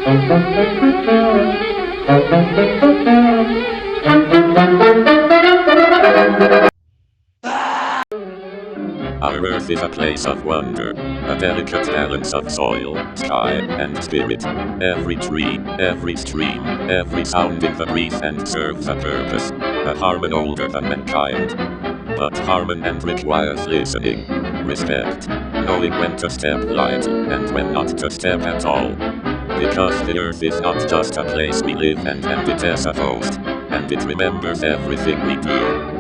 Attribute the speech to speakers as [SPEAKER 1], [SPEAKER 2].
[SPEAKER 1] Our Earth is a place of wonder, a delicate balance of soil, sky, and spirit. Every tree, every stream, every sound in the breeze and serves a purpose, a harmony older than mankind. But harmony requires listening, respect, knowing when to step light, and when not to step at all. Because the Earth is not just a place we live and it is a host, and it remembers everything we do.